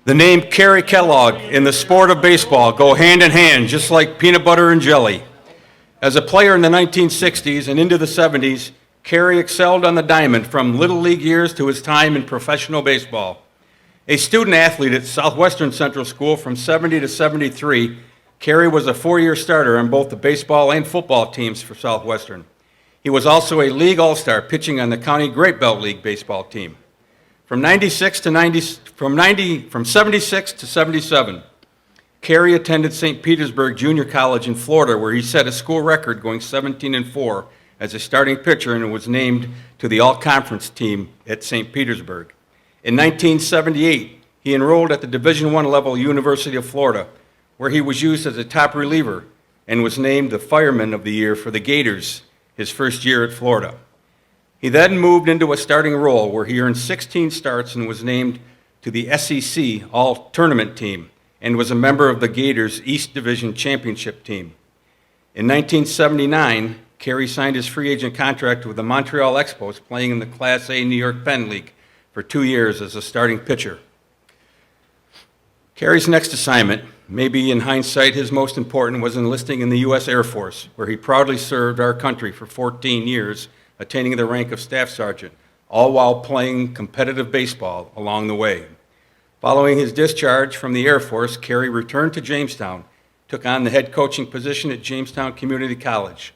The name Kerry Kellogg and the sport of baseball go hand in hand, just like peanut butter and jelly. As a player in the 1960s and into the 70s, Kerry excelled on the diamond from Little League years to his time in professional baseball. A student athlete at Southwestern Central School from 70 to 73, Kerry was a four-year starter on both the baseball and football teams for Southwestern. He was also a league all-star pitching on the County Great Belt League baseball team. From 76 to 77, Kerry attended St. Petersburg Junior College in Florida, where he set a school record going 17-4 as a starting pitcher and was named to the all-conference team at St. Petersburg. In 1978, he enrolled at the Division I level University of Florida, where he was used as a top reliever and was named the Fireman of the Year for the Gators his first year at Florida. He then moved into a starting role where he earned 16 starts and was named to the SEC All-Tournament team and was a member of the Gators East Division Championship team. In 1979, Kerry signed his free agent contract with the Montreal Expos, playing in the Class A New York Penn League for 2 years as a starting pitcher. Kerry's next assignment, maybe in hindsight his most important, was enlisting in the U.S. Air Force, where he proudly served our country for 14 years, attaining the rank of Staff Sergeant, all while playing competitive baseball along the way. Following his discharge from the Air Force, Kerry returned to Jamestown, took on the head coaching position at Jamestown Community College.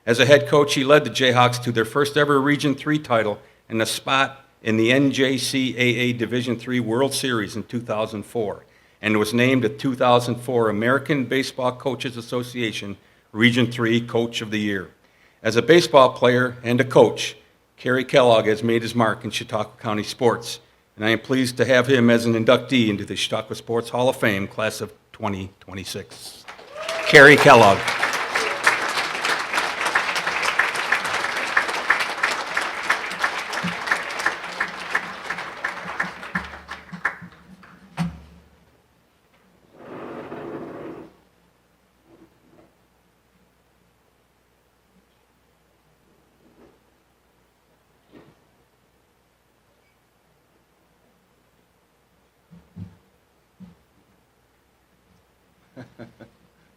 As a head coach, he led the Jayhawks to their first ever Region III title and a spot in the NJCAA Division III World Series in 2004, and was named the 2004 American Baseball Coaches Association Region III Coach of the Year. As a baseball player and a coach, Kerry Kellogg has made his mark in Chautauqua County sports, and I am pleased to have him as an inductee into the Chautauqua Sports Hall of Fame, class of 2026. Kerry Kellogg.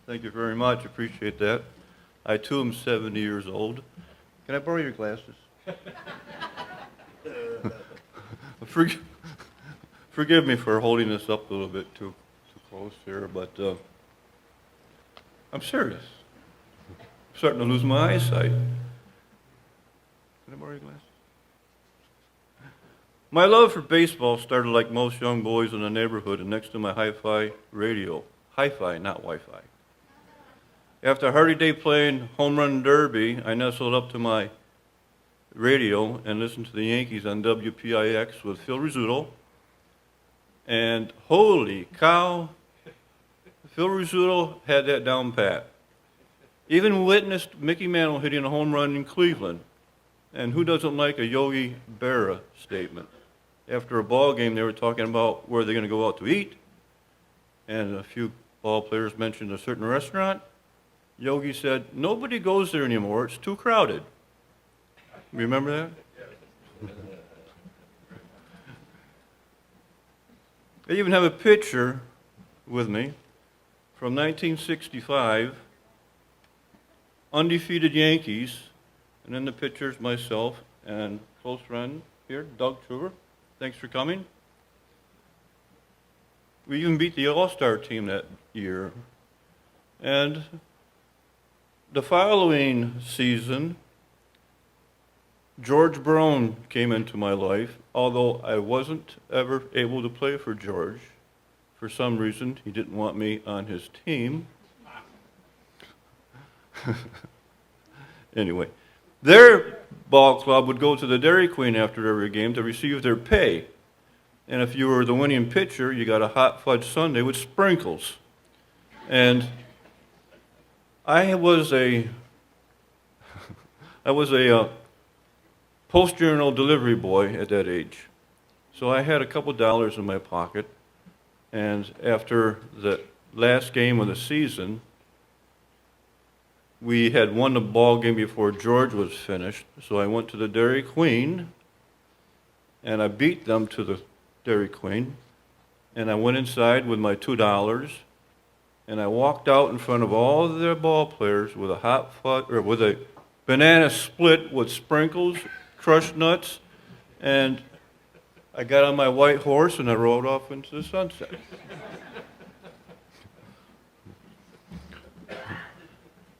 Thank you very much. Appreciate that. I too am 70 years old. Can I borrow your glasses? Forgive me for holding this up a little bit too close here, but I'm serious. I'm starting to lose my eyesight. Can I borrow your glasses? My love for baseball started like most young boys in the neighborhood and next to my hi-fi radio. Hi-fi, not Wi-Fi. After a hearty day playing home run derby, I nestled up to my radio and listened to the Yankees on WPIX with Phil Rizzuto. And holy cow, Phil Rizzuto had that down pat. Even witnessed Mickey Mantle hitting a home run in Cleveland. And who doesn't like a Yogi Berra statement? After a ball game, they were talking about where they're going to go out to eat. And a few ball players mentioned a certain restaurant. Yogi said, nobody goes there anymore, it's too crowded. Remember that? I even have a picture with me from 1965, undefeated Yankees, and in the picture's myself and close friend here, Doug Truber. Thanks for coming. We even beat the All-Star team that year. And the following season, George Brown came into my life, although I wasn't ever able to play for George. For some reason, he didn't want me on his team. Anyway, their ball club would go to the Dairy Queen after every game to receive their pay. And if you were the winning pitcher, you got a hot fudge sundae with sprinkles. And I was a post-journal delivery boy at that age. So I had a couple dollars in my pocket, and after the last game of the season, we had won the ball game before George was finished, so I went to the Dairy Queen, and I beat them to the Dairy Queen, and I went inside with my $2, and I walked out in front of all of their ball players with a hot fudge, or with a banana split with sprinkles, crushed nuts, and I got on my white horse and I rode off into the sunset.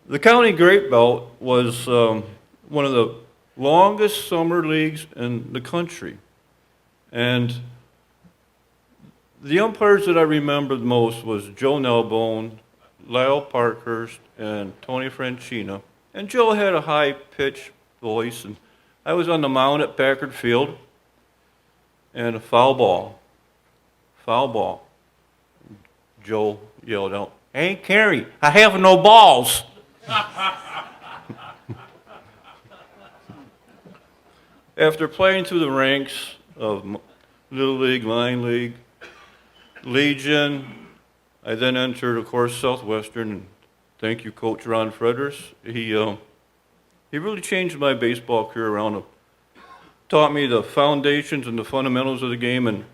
The County Grape Belt was one of the longest summer leagues in the country. And the umpires that I remembered most was Joe Nelbone, Lyle Parkhurst, and Tony Francina. And Joe had a high-pitched voice, and I was on the mound at Packard Field, and a foul ball. Foul ball. Joe yelled out, "Hey, Kerry, I have no balls." After playing through the ranks of Little League, Line League, Legion, I then entered, of course, Southwestern. And thank you, Coach Ron Frederis. He really changed my baseball career around. Taught me the foundations and the fundamentals of the game, and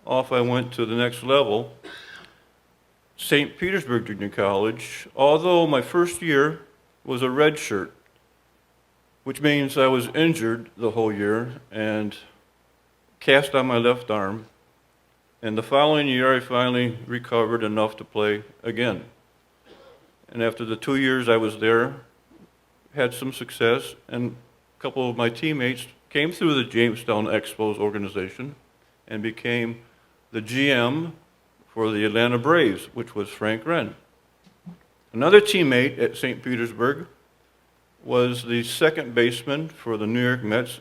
off I went to the next level. St. Petersburg Junior College, although my first year was a red shirt, which means I was injured the whole year and cast on my left arm. And the following year, I finally recovered enough to play again. And after the 2 years I was there, had some success, and a couple of my teammates came through the Jamestown Expos organization and became the GM for the Atlanta Braves, which was Frank Wren. Another teammate at St. Petersburg was the second baseman for the New York Mets,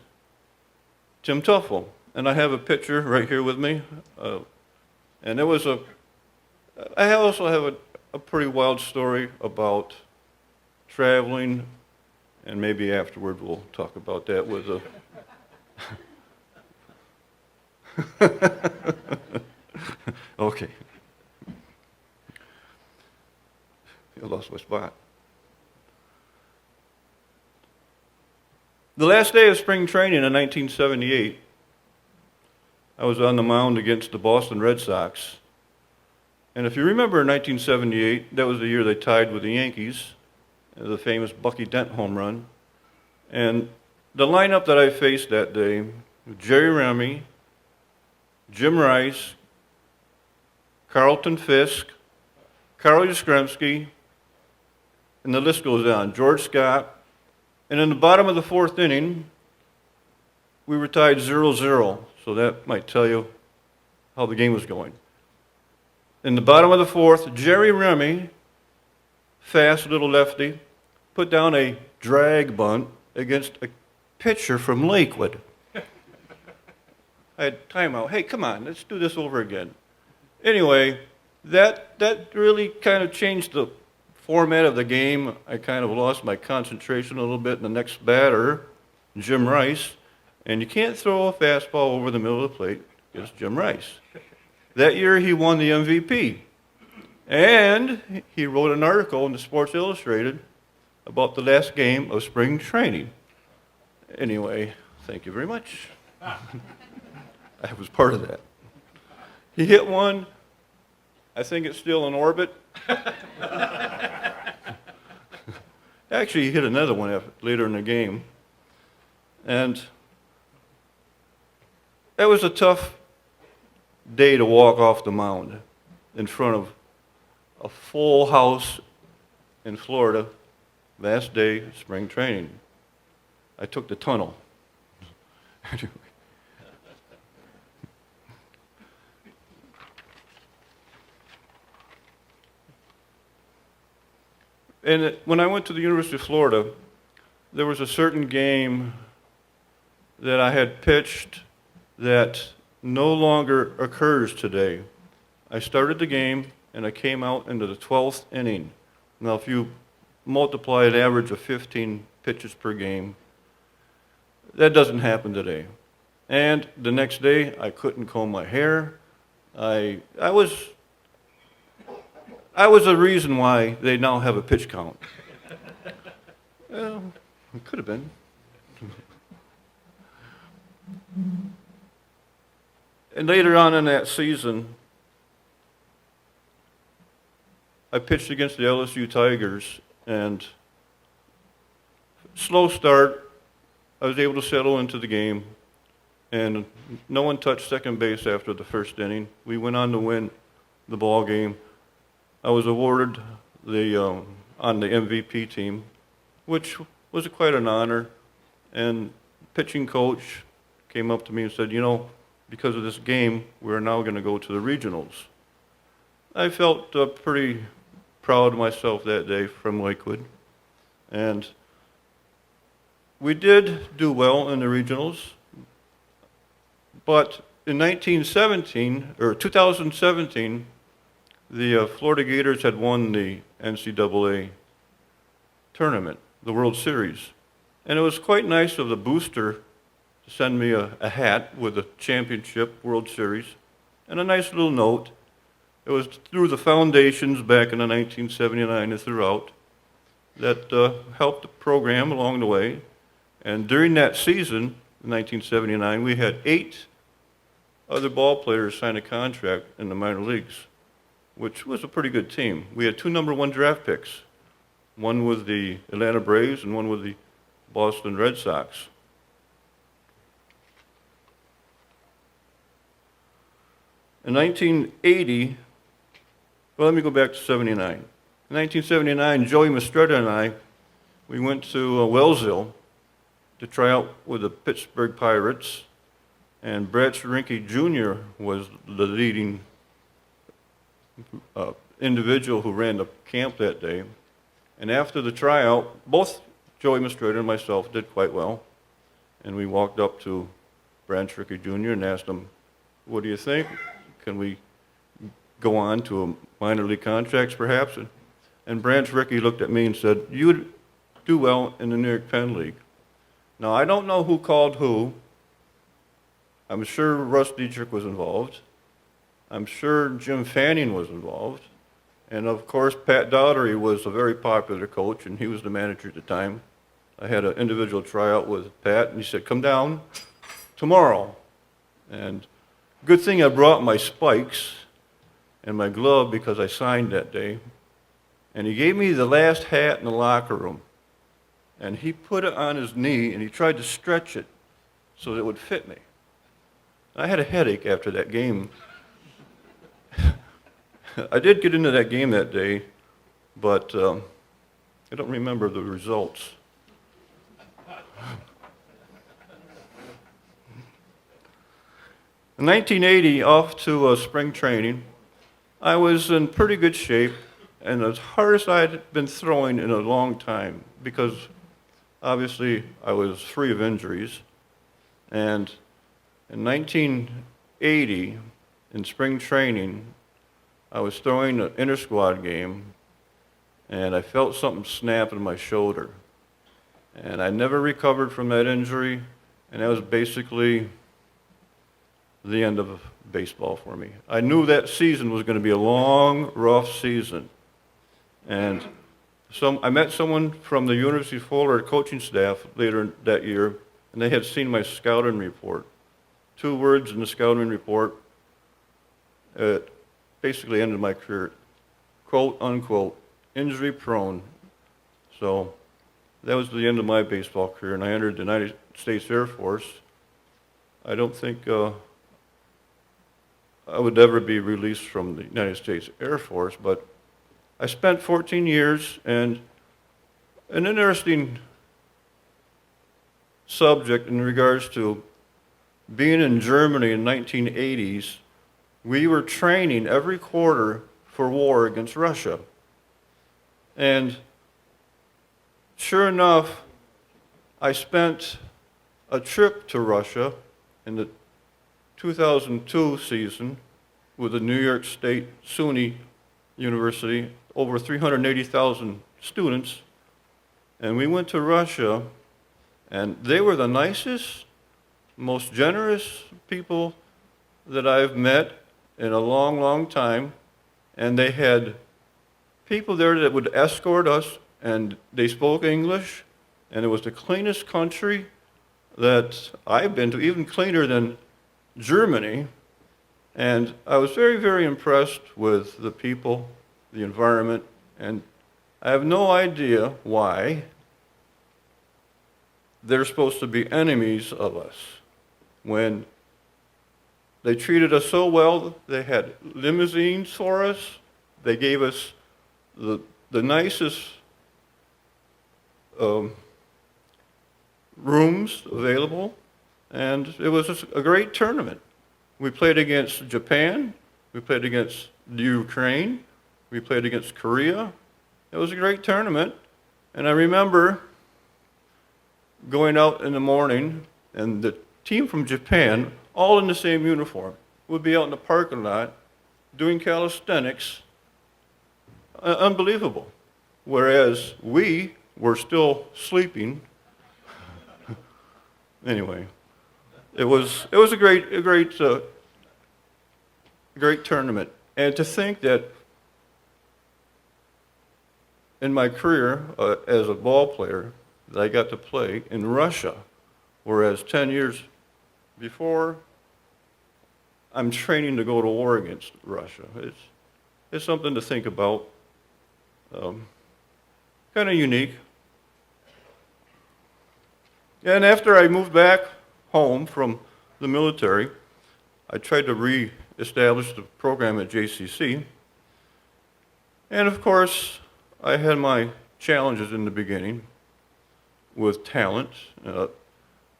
Tim Tuffle. And I have a picture right here with me. And it was I also have a pretty wild story about traveling, and maybe afterward we'll talk about that with a okay. I lost my spot. The last day of spring training in 1978, I was on the mound against the Boston Red Sox. And if you remember in 1978, that was the year they tied with the Yankees, the famous Bucky Dent home run. And the lineup that I faced that day, Jerry Remy, Jim Rice, Carlton Fisk, Carl Yastrzemski, and the list goes on, George Scott. And in the bottom of the fourth inning, we were tied 0-0, so that might tell you how the game was going. In the bottom of the fourth, Jerry Remy, fast little lefty, put down a drag bunt against a pitcher from Lakewood. I had timeout. Hey, come on, let's do this over again. Anyway, that really kind of changed the format of the game. I kind of lost my concentration a little bit in the next batter, Jim Rice. And you can't throw a fastball over the middle of the plate against Jim Rice. That year he won the MVP. And he wrote an article in the Sports Illustrated about the last game of spring training. Anyway, thank you very much. I was part of that. He hit one. I think it's still in orbit. Actually, he hit another one later in the game. And that was a tough day to walk off the mound in front of a full house in Florida, last day of spring training. I took the tunnel. And when I went to the University of Florida, there was a certain game that I had pitched that no longer occurs today. I started the game and I came out into the 12th inning. Now, if you multiply an average of 15 pitches per game, that doesn't happen today. And the next day, I couldn't comb my hair. I was a reason why they now have a pitch count. Well, it could have been. And later on in that season, I pitched against the LSU Tigers, and slow start, I was able to settle into the game, and no one touched second base after the first inning. We went on to win the ball game. I was awarded on the MVP team, which was quite an honor, and pitching coach came up to me and said, you know, because of this game, we're now going to go to the regionals. I felt pretty proud of myself that day from Lakewood, and we did do well in the regionals, but in 2017, the Florida Gators had won the NCAA tournament, the World Series, and it was quite nice of the booster to send me a hat with a championship World Series and a nice little note. It was through the foundations back in the 1979 and throughout that helped the program along the way. And during that season, in 1979, we had 8 other ball players sign a contract in the minor leagues, which was a pretty good team. We had 2 number 1 draft picks, one with the Atlanta Braves and one with the Boston Red Sox. In 1980, well, let me go back to 79. In 1979, Joey Mistretta and I, we went to Wellsville to try out with the Pittsburgh Pirates, and Brad Scherinke Jr. was the leading individual who ran the camp that day. And after the tryout, both Joey Mistretta and myself did quite well, and we walked up to Brad Scherinke Jr. and asked him, what do you think? Can we go on to a minor league contracts perhaps? And Brad Scherinke looked at me and said, you would do well in the New York Penn League. Now, I don't know who called who. I'm sure Russ Dietrich was involved. I'm sure Jim Fanning was involved. And of course, Pat Daugherty was a very popular coach, and he was the manager at the time. I had an individual tryout with Pat, and he said, come down tomorrow. And good thing I brought my spikes and my glove because I signed that day. And he gave me the last hat in the locker room. And he put it on his knee, and he tried to stretch it so that it would fit me. I had a headache after that game. I did get into that game that day, but I don't remember the results. In 1980, off to spring training, I was in pretty good shape, and as hard as I had been throwing in a long time, because obviously I was free of injuries. And in 1980, in spring training, I was throwing an inter-squad game, and I felt something snap in my shoulder. And I never recovered from that injury, and that was basically the end of baseball for me. I knew that season was going to be a long, rough season. And I met someone from the University of Florida coaching staff later that year, and they had seen my scouting report. 2 words in the scouting report, it basically ended my career, quote, unquote, injury prone. So that was the end of my baseball career, and I entered the United States Air Force. I don't think I would ever be released from the United States Air Force, but I spent 14 years, and an interesting subject in regards to being in Germany in the 1980s, we were training every quarter for war against Russia. And sure enough, I spent a trip to Russia in the 2002 season with the New York State SUNY University, over 380,000 students, and we went to Russia, and they were the nicest, most generous people that I've met in a long, long time, and they had people there that would escort us, and they spoke English, and it was the cleanest country that I've been to, even cleaner than Germany. And I was very, very impressed with the people the environment, and I have no idea why they're supposed to be enemies of us when they treated us so well. They had limousines for us. They gave us the nicest rooms available, and it was just a great tournament. We played against Japan. We played against the Ukraine. We played against Korea. It was a great tournament, and I remember going out in the morning, and the team from Japan, all in the same uniform, would be out in the parking lot doing calisthenics. Unbelievable. Whereas we were still sleeping. Anyway, it was a great tournament. And to think that in my career as a ball player, that I got to play in Russia, whereas 10 years before, I'm training to go to war against Russia. It's something to think about. Kind of unique. And after I moved back home from the military, I tried to re-establish the program at JCC. And of course, I had my challenges in the beginning with talent.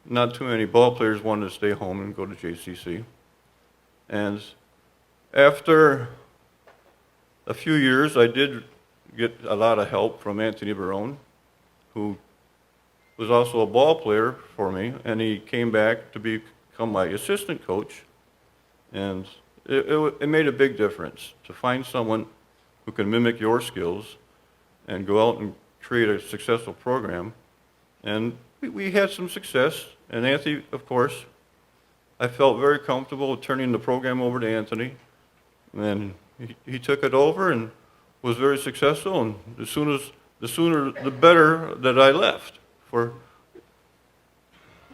Not too many ball players wanted to stay home and go to JCC. And after a few years, I did get a lot of help from Anthony Barone, who was also a ball player for me, and he came back to become my assistant coach. And it made a big difference to find someone who can mimic your skills and go out and create a successful program. And we had some success, and Anthony, of course, I felt very comfortable turning the program over to Anthony, and he took it over and was very successful, and the sooner the better that I left.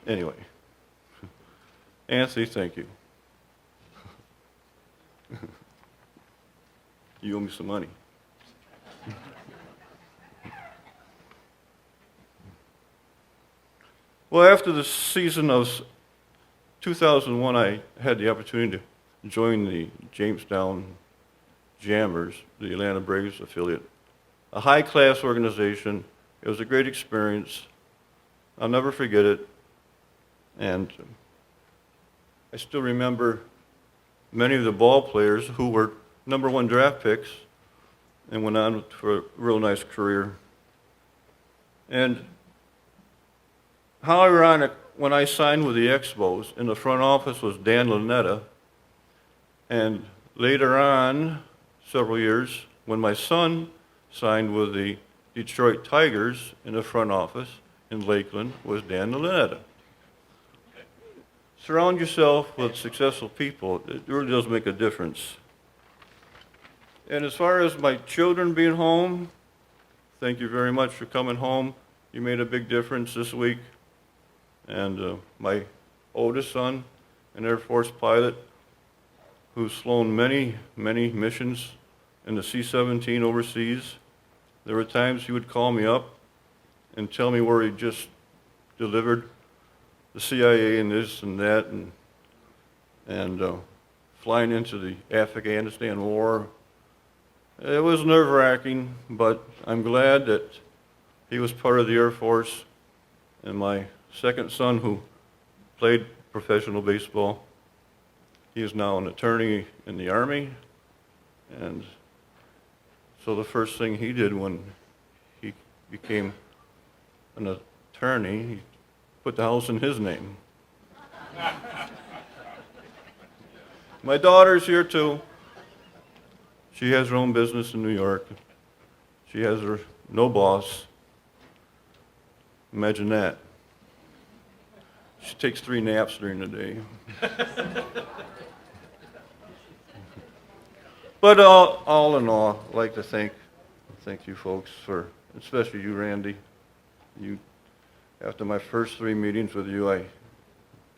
Anyway, Anthony, thank you. You owe me some money. Well, after the season of 2001, I had the opportunity to join the Jamestown Jammers, the Atlanta Braves affiliate, a high-class organization. It was a great experience. I'll never forget it. And I still remember many of the ball players who were #1 draft picks and went on for a real nice career. And how ironic, when I signed with the Expos, in the front office was Dan Lanetta, and later on, several years, when my son signed with the Detroit Tigers, in the front office in Lakeland was Dan Lanetta. Surround yourself with successful people. It really does make a difference. And as far as my children being home, thank you very much for coming home. You made a big difference this week. And my oldest son, an Air Force pilot, who's flown many, many missions in the C-17 overseas. There were times he would call me up and tell me where he just delivered the CIA and this and that, and flying into the Afghanistan war. It was nerve-wracking, but I'm glad that he was part of the Air Force. And my second son, who played professional baseball, he is now an attorney in the Army. And so the first thing he did when he became an attorney, he put the house in his name. My daughter's here too. She has her own business in New York. She has no boss. Imagine that. She takes 3 naps during the day. But all in all, I'd like to thank you folks for, especially you, Randy. After my first 3 meetings with you, I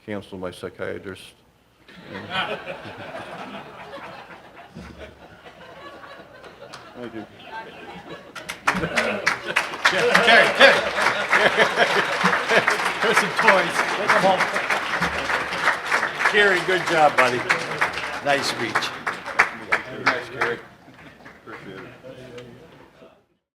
canceled my psychiatrist. Thank you. Here's some toys. Take them home. Kerry, good job, buddy. Nice speech. Thanks, Kerry.